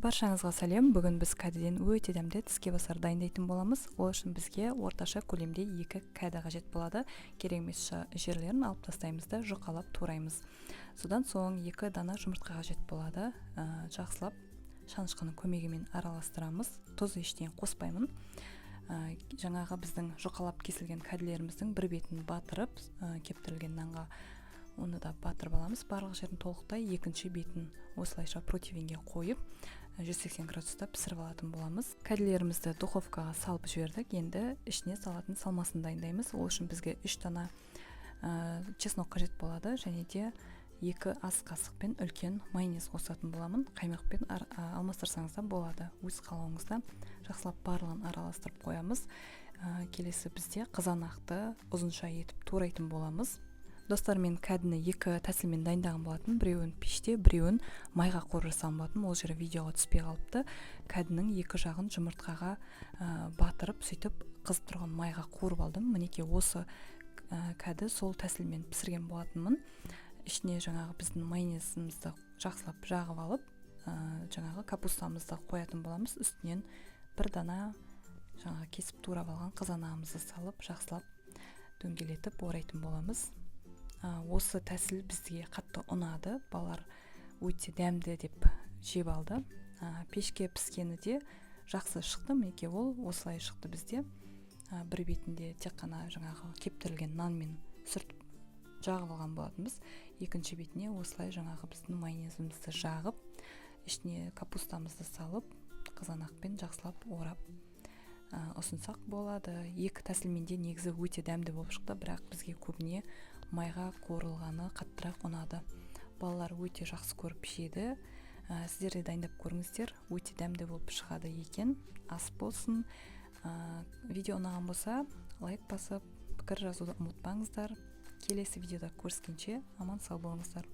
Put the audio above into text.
Баршаңызға сәлем. Бүгін біз кәдеден өте дәмді тіске басар дайындайтын боламыз. Ол үшін бізге орташа көлемде 2 кәді қажет болады. Керек емес жерлерін алып тастаймыз да жұқалап тураймыз. Содан соң 2 дана жұмыртқа қажет болады. Жақсылап шанышқының көмегімен араластырамыз. Тұз ештеңе қоспаймын. Жаңағы біздің жұқалап кесілген кәділеріміздің бір бетін батырып, кептірілген нанға оны да батырып аламыз. Барлық жерін толықтай екінші бетін осылайша противенге қойып 180 градуста пісіріп алатын боламыз. Кәділерімізді духовкаға салып жібердік. Енді ішіне салатын салмасын дайындаймыз. Ол үшін бізге 3 дана чеснок қажет болады, және де 2 ас қасықпен үлкен майонез қосатын боламын. Қаймақпен алмастырсаңыз да болады. Өз қалауыңызда жақсылап барлығын араластырып қоямыз. Келесі бізде қызанақты ұзынша етіп турайтын боламыз. Достар, мен кәдіні 2 тәсілмен дайындаған болатын. Біреуін пеште, біреуін майға қуырып жасаған болатын. Ол жері видеоға түспей қалыпты. Кәдінің 2 жағын жұмыртқаға батырып, сөйтіп қызып тұрған майға қуырып алдым. Мінекей осы кәді сол тәсілмен пісірген болатынмын. Ішіне жаңағы біздің майонезімізді жақсылап жағып алып, жаңағы капустамызды қоятын боламыз. Үстінен 1 дана жаңағы кесіп турап алған қызанағымызды салып, жақсылап дөңгелетіп орайтын боламыз. Осы тәсіл бізге қатты ұнады. Балалар өте дәмді деп жеп алды. Пешке піскені де жақсы шықты. Мінекей ол осылай шықты бізде. Бір бетінде тек қана жаңағы кептірілген нанмен сүртіп жағып алған болатынбыз. Екінші бетіне осылай жаңағы біздің майонезімізді жағып, ішіне капустамызды салып, қызанақпен жақсылап орап ұсынсақ болады. 2 тәсілмен де негізі өте дәмді болып шықты, бірақ бізге көбіне майға қуырылғаны қаттырақ ұнады. Балалар өте жақсы көріп жеді. Сіздер де дайындап көріңіздер, өте дәмді болып шығады екен. Ас болсын. Видео ұнаған болса, лайк басып, пікір жазуды ұмытпаңыздар. Келесі видеода көріскенше аман сау болыңыздар.